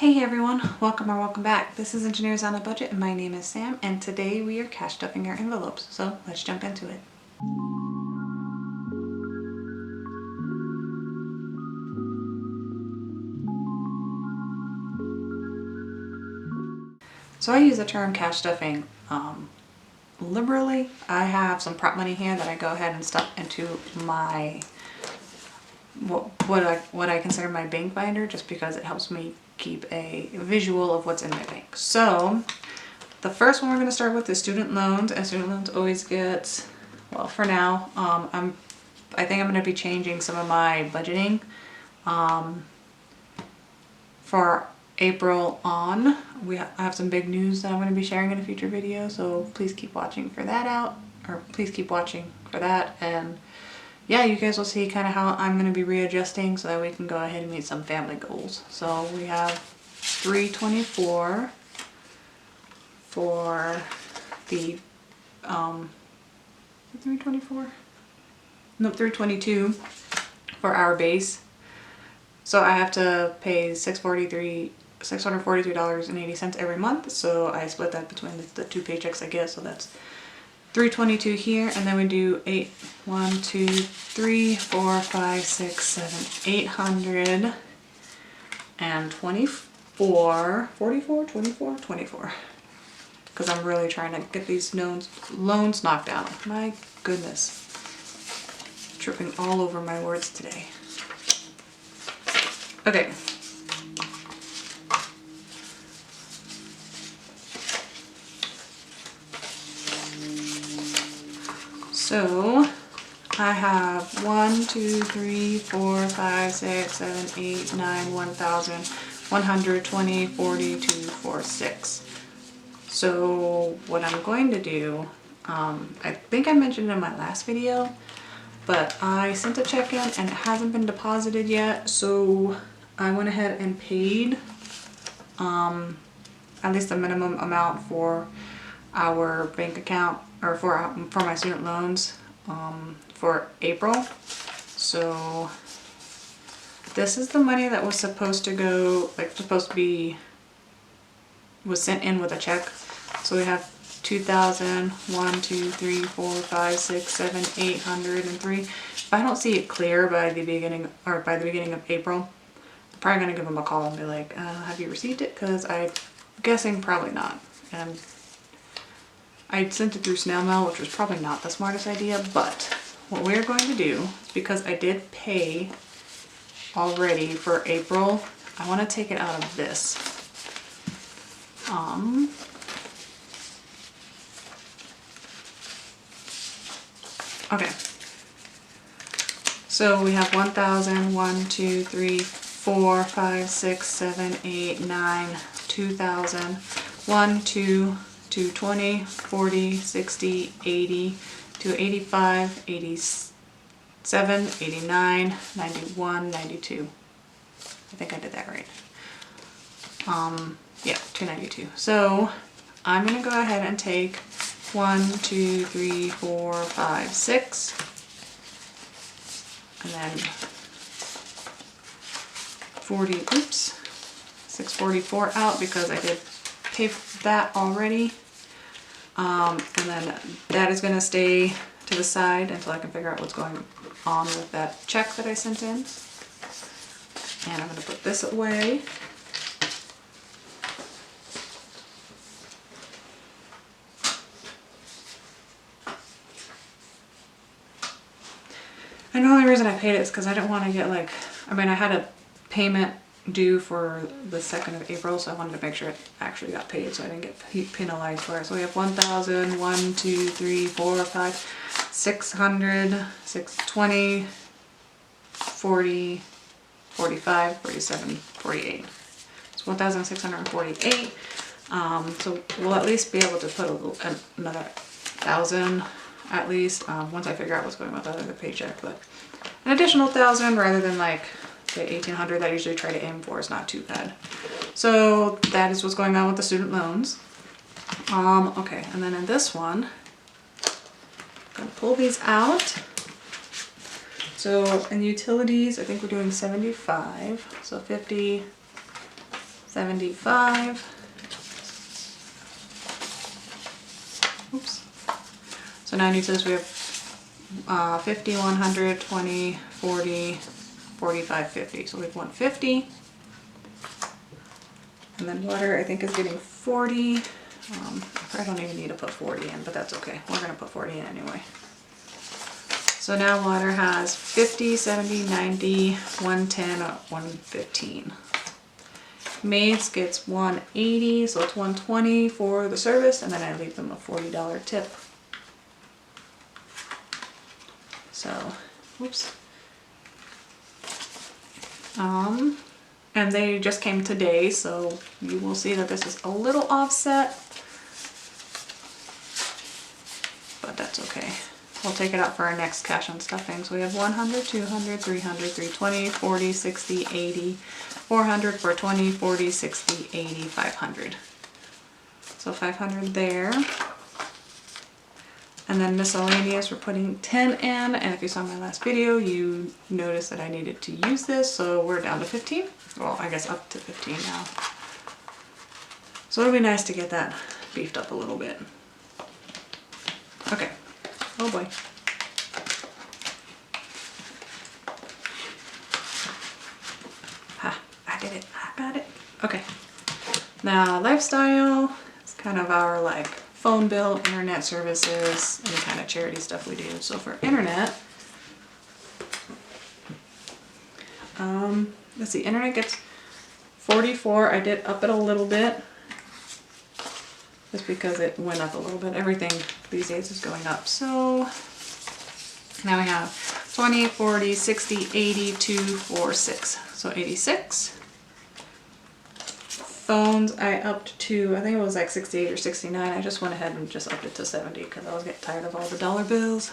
Hey everyone, welcome back. This is Engineers on a Budget and my name is Sam, and today we are cash stuffing our envelopes, so let's jump into it. So I use the term cash stuffing liberally. I have some prop money here that I go ahead and stuff into my what I consider my bank binder, just because it helps me keep a visual of what's in my bank. So the first one we're going to start with is student loans, and student loans always get, well, for now, I think I'm going to be changing some of my budgeting for April on. I have some big news that I'm going to be sharing in a future video, so please keep watching for that and yeah, you guys will see kind of how I'm going to be readjusting so that we can go ahead and meet some family goals. So we have $324 for the $324? Nope, $322 for our base. So I have to pay $643.80 every month. So I split that between the two paychecks I get. So that's $322 here, and then we do 824, because I'm really trying to get these loans knocked out. My goodness, tripping all over my words today. Okay. So I have 1, 2, 3, 4, 5, 6, 7, 8, 9, 1,000, 120, 42, 46. So what I'm going to do, I think I mentioned in my last video, but I sent a check in and it hasn't been deposited yet. So I went ahead and paid at least the minimum amount for our bank account, or for my student loans for April. So this is the money that was supposed to go, was sent in with a check. So we have 2,000, 1, 2, 3, 4, 5, 6, 7, 803. If I don't see it clear by the beginning of April, I'm probably gonna give them a call and be like, have you received it? Because I'm guessing probably not. And I sent it through snail mail, which was probably not the smartest idea, but what we're going to do is, because I did pay already for April, I want to take it out of this. Okay. So we have 1,000, 1, 2, 3, 4, 5, 6, 7, 8, 9, 2,000, 1, 2, 220, 40, 60, 80, 285, 87, 89, 91, 92. I think I did that right. Yeah, 292. So I'm going to go ahead and take 1, 2, 3, 4, 5, 6, and then 644 out because I did pay for that already. And then that is going to stay to the side until I can figure out what's going on with that check that I sent in. And I'm going to put this away. And the only reason I paid it is because I didn't want to get I had a payment due for the 2nd of April, so I wanted to make sure it actually got paid so I didn't get penalized for it. So we have 1,000, 1, 2, 3, 4, 5, 600, 620, 40, 45, 47, 48. It's 1,648. So we'll at least be able to put another 1,000 at least, once I figure out what's going on with the other paycheck. But an additional 1,000 rather than the 1,800 that I usually try to aim for is not too bad. So that is what's going on with the student loans. Okay, and then in this one, I'm gonna pull these out. So in utilities, I think we're doing 75. So 50, 75. Oops. So 96, we have 50, 100, 20, 40, 45, 50. So we have 150. And then water, I think, is getting 40. I don't even need to put 40 in, but that's okay. We're gonna put 40 in anyway. So now water has 50, 70, 90, 110, 115. Maids gets 180, so it's 120 for the service, and then I leave them a $40 tip. So, whoops. And they just came today, so you will see that this is a little offset, but that's okay. We'll take it out for our next cash and stuffing. So we have 100, 200, 300, 320, 40, 60, 80, 400, 420, 40, 60, 80, 500. So 500 there. And then miscellaneous, we're putting 10 in. And if you saw my last video, you noticed that I needed to use this. So we're down to 15. Well, I guess up to 15 now. So it'll be nice to get that beefed up a little bit. Okay. Oh boy. Ha, I did it. I got it. Okay. Now, lifestyle is kind of our like phone bill, internet services, any kind of charity stuff we do. So for internet, let's see, internet gets 44. I did up it a little bit just because it went up a little bit. Everything these days is going up. So now we have 20, 40, 60, 80, 2, 4, 6. So 86. Phones I upped to, I think it was like 68 or 69. I just went ahead and just upped it to 70 because I was getting tired of all the dollar bills.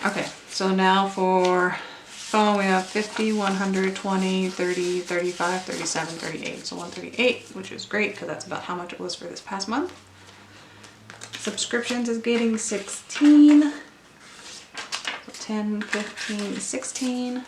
Okay, so now for phone we have 50, 100, 20, 30, 35, 37, 38. So 138, which is great because that's about how much it was for this past month. Subscriptions is getting 16. So 10, 15, 16.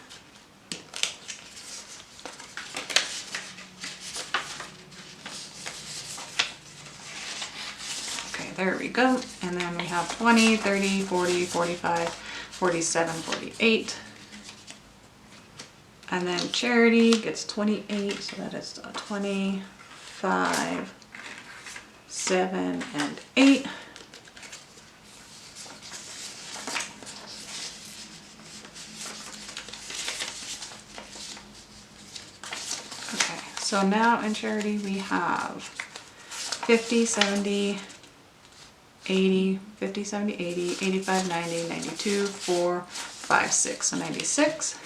There we go. And then we have 20, 30, 40, 45, 47, 48. And then charity gets 28, so that is 25, 7, and 8. Okay, so now in charity we have 50, 70, 80, 50, 70, 80, 85, 90, 92, 4, 5, 6, so 96.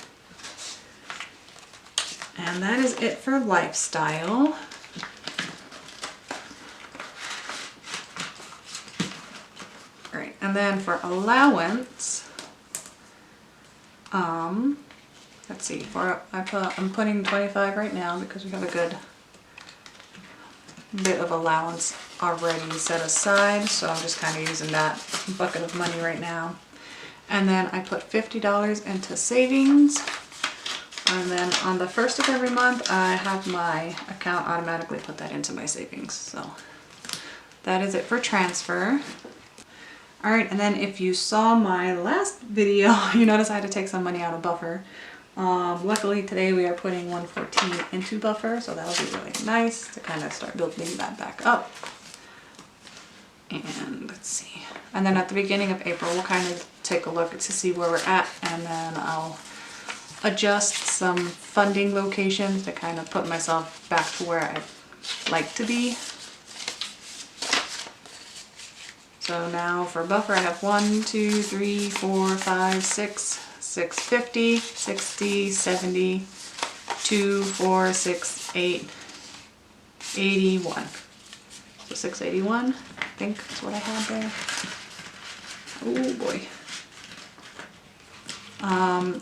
And that is it for lifestyle. All right, and then for allowance, let's see, I'm putting 25 right now because we have a good bit of allowance already set aside, so I'm just kind of using that bucket of money right now. And then I put $50 into savings, and then on the first of every month I have my account automatically put that into my savings. So that is it for transfer. All right, and then if you saw my last video, you notice I had to take some money out of buffer. Luckily today we are putting 114 into buffer, so that'll be really nice to kind of start building that back up. And let's see. And then at the beginning of April, we'll kind of take a look to see where we're at, and then I'll adjust some funding locations to kind of put myself back to where I'd like to be. So now for buffer, I have 1, 2, 3, 4, 5, 6, 650, 60, 70, 2, 4, 6, 8, 81. So 681, I think that's what I had there. Oh boy.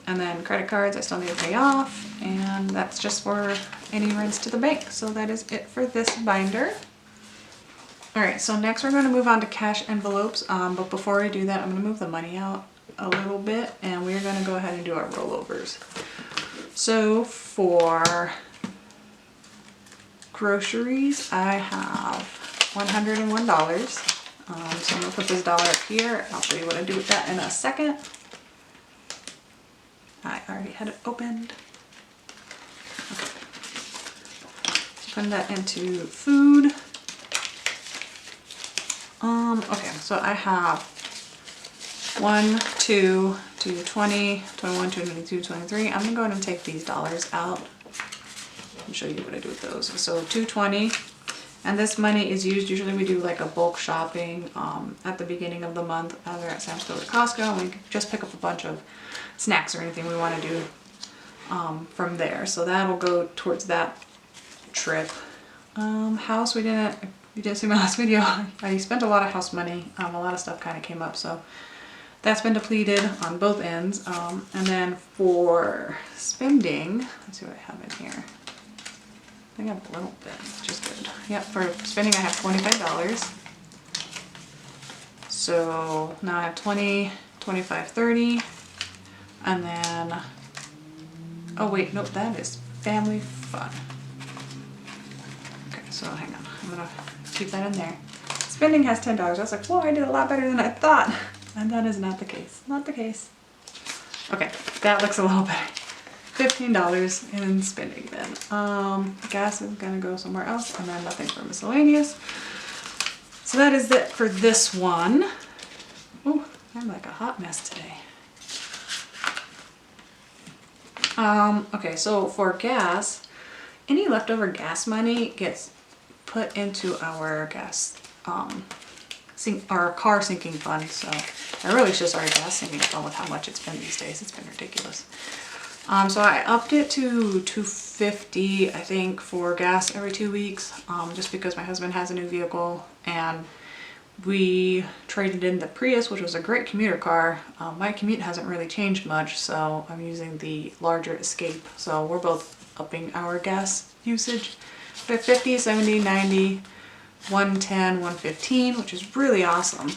And then credit cards I still need to pay off, and that's just for any rents to the bank. So that is it for this binder. Alright, so next we're going to move on to cash envelopes, but before I do that I'm going to move the money out a little bit, and we're going to go ahead and do our rollovers. So for groceries, I have $101. So I'm gonna put this dollar up here. I'll show you what I do with that in a second. I already had it opened. Okay. Putting that into food. Okay, so I have 1, 2, 20, 21, 22, 23. I'm gonna go ahead and take these dollars out and show you what I do with those. So 220, and this money is used, usually we do like a bulk shopping at the beginning of the month, either at Sam's Club or Costco, and we just pick up a bunch of snacks or anything we want to do from there. So that'll go towards that trip. House, you didn't see my last video. I spent a lot of house money. A lot of stuff kind of came up, so that's been depleted on both ends. And then for spending, let's see what I have in here. I think I have a little bit, which is good. Yep, for spending I have $25. So now I have 20, 25, 30. And then, oh wait, nope, that is family fun. Okay, so hang on, I'm gonna keep that in there. Spending has $10. I was like, whoa, I did a lot better than I thought. And that is not the case, not the case. Okay, that looks a little better. $15 in spending then. Gas is gonna go somewhere else, and then nothing for miscellaneous. So that is it for this one. Oh, I'm like a hot mess today. Okay, so for gas, any leftover gas money gets put into our gas, our car sinking fund. So it really is just our gas sinking fund with how much it's been these days. It's been ridiculous. So I upped it to $250, I think, for gas every 2 weeks, just because my husband has a new vehicle and we traded in the Prius, which was a great commuter car. My commute hasn't really changed much, so I'm using the larger Escape. So we're both upping our gas usage. We have 50, 70, 90, 110, 115, which is really awesome.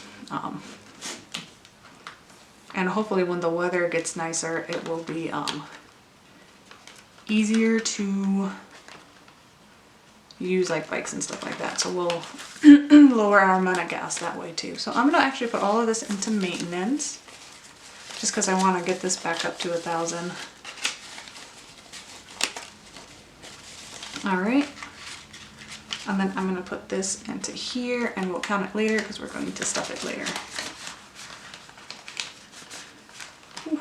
And hopefully when the weather gets nicer, it will be easier to use like bikes and stuff like that. So we'll lower our amount of gas that way too. So I'm gonna actually put all of this into maintenance just because I want to get this back up to 1,000. All right. And then I'm gonna put this into here and we'll count it later because we're going to stuff it later. Whew.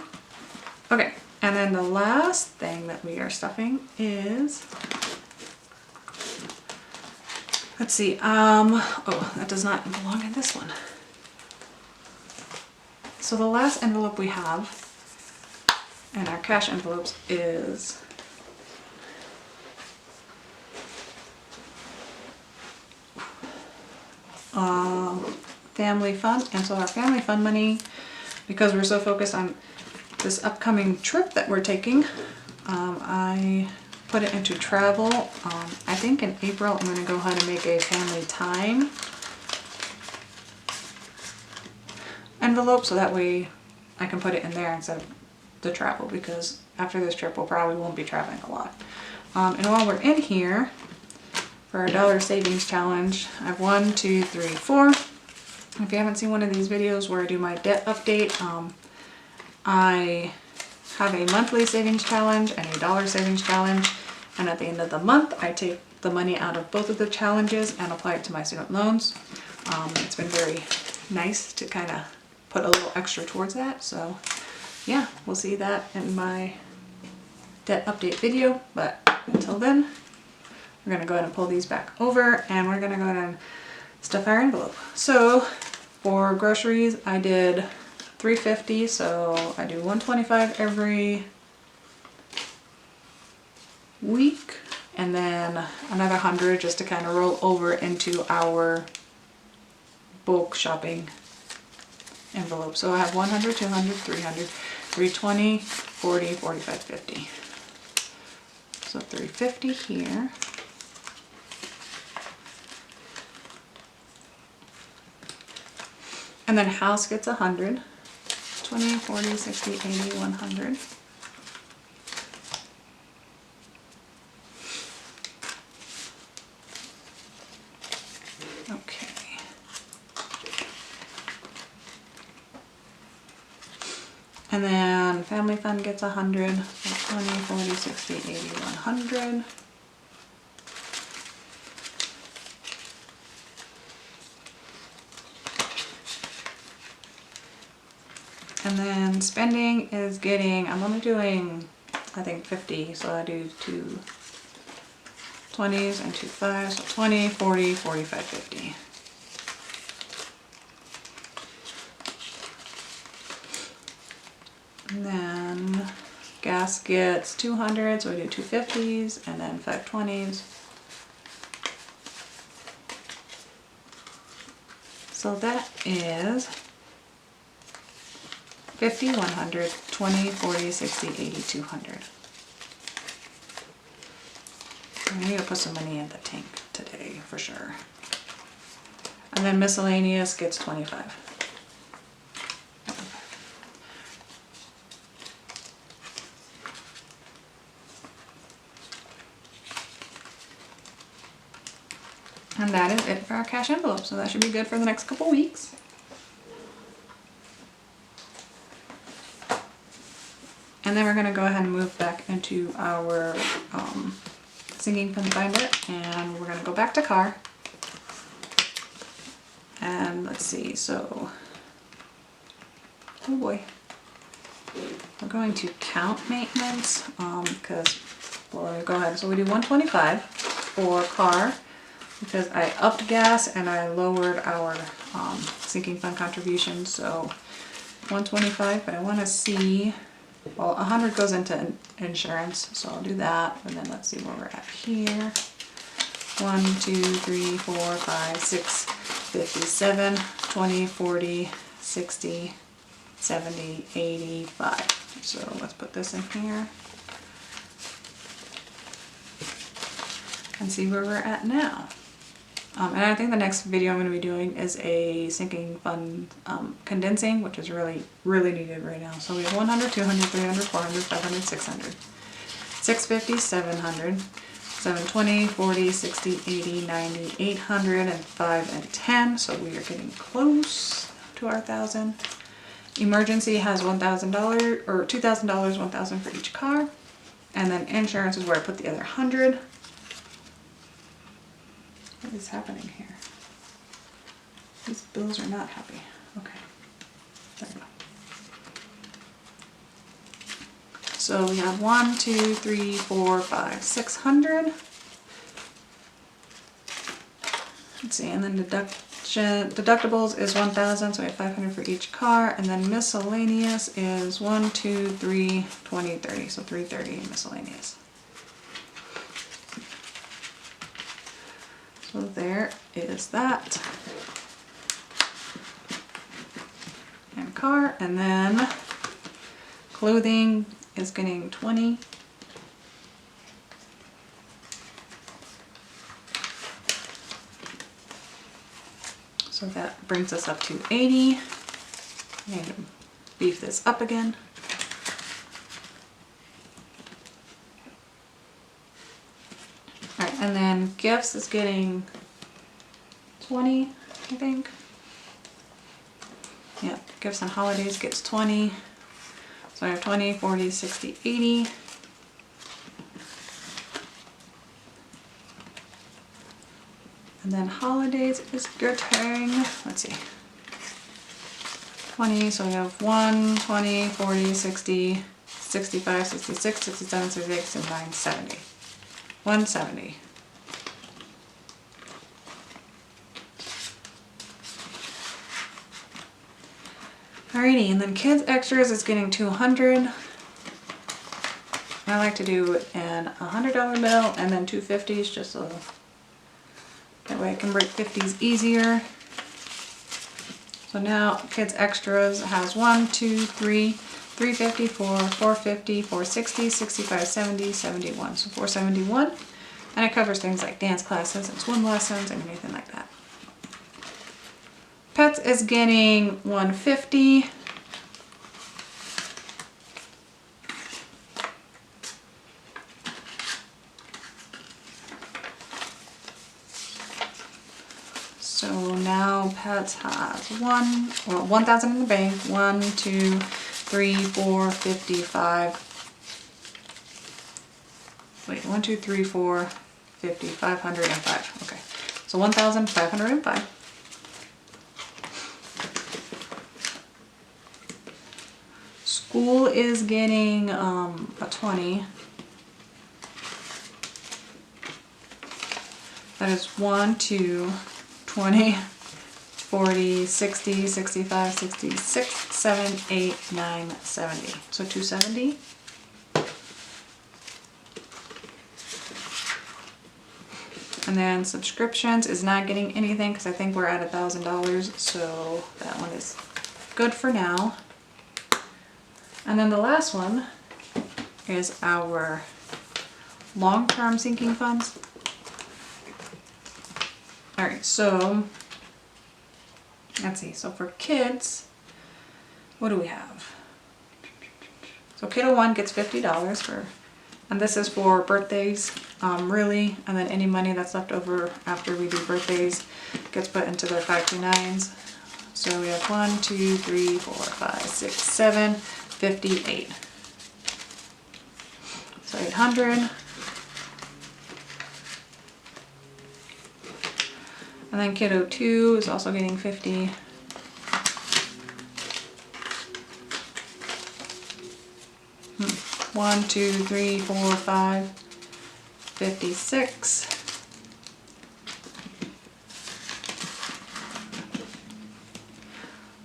Okay, and then the last thing that we are stuffing is, let's see, oh, that does not belong in this one. So the last envelope we have in our cash envelopes is family fund. And so our family fund money, because we're so focused on this upcoming trip that we're taking, I put it into travel. I think in April I'm going to go ahead and make a family time envelope, so that way I can put it in there instead of the travel, because after this trip we'll probably won't be traveling a lot. And while we're in here, for our dollar savings challenge, I have 1, 2, 3, 4. If you haven't seen one of these videos where I do my debt update, I have a monthly savings challenge and a dollar savings challenge, and at the end of the month I take the money out of both of the challenges and apply it to my student loans. It's been very nice to kind of put a little extra towards that. So yeah, we'll see that in my debt update video, but until then we're going to go ahead and pull these back over and we're going to go ahead and stuff our envelope. So for groceries I did $350, so I do $125 every week, and then another $100 just to kind of roll over into our bulk shopping envelope. So I have 100, 200, 300, 320, 40, 45, 50. So 350 here. And then house gets 100. 20, 40, 60, 80, 100. And then family fund gets 100, so 20, 40, 60, 80, 100. And then spending is getting, I'm only doing, I think 50, so I do 2 20s and 2 5s, so 20, 40, 45, 50. And then gas gets 200, so we do 2 50s and then 5 20s. So that is 50, 100, 20, 40, 60, 80, 200. I need to put some money in the tank today for sure. And then miscellaneous gets 25. And that is it for our cash envelope. So that should be good for the next couple weeks. And then we're going to go ahead and move back into our sinking fund binder, and we're going to go back to car. And let's see, so, oh boy, we're going to count maintenance because, well, go ahead. So we do 125 for car because I upped gas and I lowered our sinking fund contribution. So 125, but I want to see. Well, 100 goes into insurance, so I'll do that, and then let's see where we're at here. 1, 2, 3, 4, 5, 6, 57, 20, 40, 60, 70, 85. So let's put this in here and see where we're at now. And I think the next video I'm going to be doing is a sinking fund condensing, which is really, really needed right now. So we have 100, 200, 300, 400, 500, 600, 650, 700, 720, 40, 60, 80, 90, 800, and 5 and 10. So we are getting close to our 1,000. Emergency has $1,000 or $2,000, $1,000 for each car. And then insurance is where I put the other 100. What is happening here? These bills are not happy. Okay. There we go. So we have 1, 2, 3, 4, 5, 600. Let's see, and then deductibles is 1,000, so we have 500 for each car, and then miscellaneous is 1, 2, 3, 20, 30, so 330 in miscellaneous. So there is that. And car, and then clothing is getting 20. So that brings us up to 80. I need to beef this up again. Alright, and then gifts is getting 20, I think. Yeah, gifts and holidays gets 20. So I have 20, 40, 60, 80. And then holidays is getting, let's see, 20. So we have 1, 20, 40, 60, 65, 66, 67, 68, 69, 70. 170. Alrighty, and then kids extras is getting 200. I like to do an $100 bill and then 2 50s just so that way I can break 50s easier. So now kids extras has 1, 2, 3, 350, 4, 450, 460, 65, 70, 71. So 471. And it covers things like dance classes and swim lessons and anything like that. Pets is getting 150. So now Pets has 1,000 in the bank, 1, 2, 3, 4, 55. Wait, 1, 2, 3, 4, 50, 505. Okay, so 1,505. School is getting a 20. That is 1, 2, 20, 40, 60, 65, 66, 7, 8, 9, 70. So 270. And then subscriptions is not getting anything because I think we're at $1,000. So that one is good for now. And then the last one is our long-term sinking funds. All right, so let's see. So for kids, what do we have? So kiddo 1 gets $50 for, and this is for birthdays, really, and then any money that's left over after we do birthdays gets put into their 529s. So we have 1, 2, 3, 4, 5, 6, 7, 58. So 800. And then kiddo 2 is also getting 50. One, 2, 3, 4, 5, 56.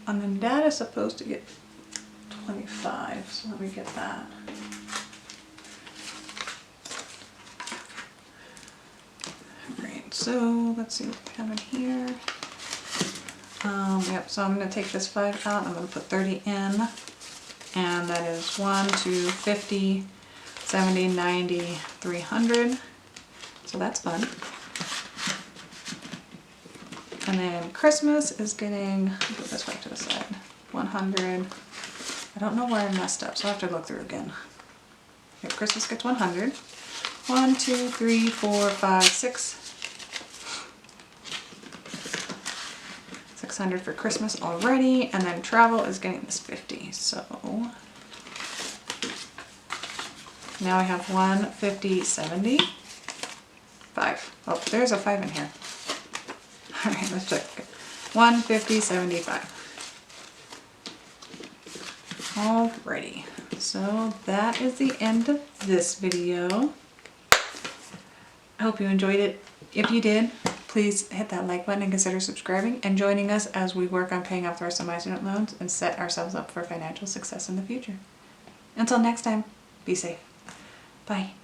And then dad is supposed to get 25, so let me get that. Great, so let's see what we have in here. Yep, so I'm going to take this 5 out, I'm going to put 30 in. And that is 1, 2, 50, 70, 90, 300. So that's fun. And then Christmas is getting, put this right to the side, 100. I don't know where I messed up, so I have to look through again. Okay, Christmas gets 100. 1, 2, 3, 4, 5, 6. 600 for Christmas already, and then travel is getting this 50. So now I have 1, 50, 70, 5. Oh, there's a 5 in here. All right, let's check. 1, 50, 75. Alrighty, so that is the end of this video. I hope you enjoyed it. If you did, please hit that like button and consider subscribing and joining us as we work on paying off the rest of my student loans and set ourselves up for financial success in the future. Until next time, be safe. Bye.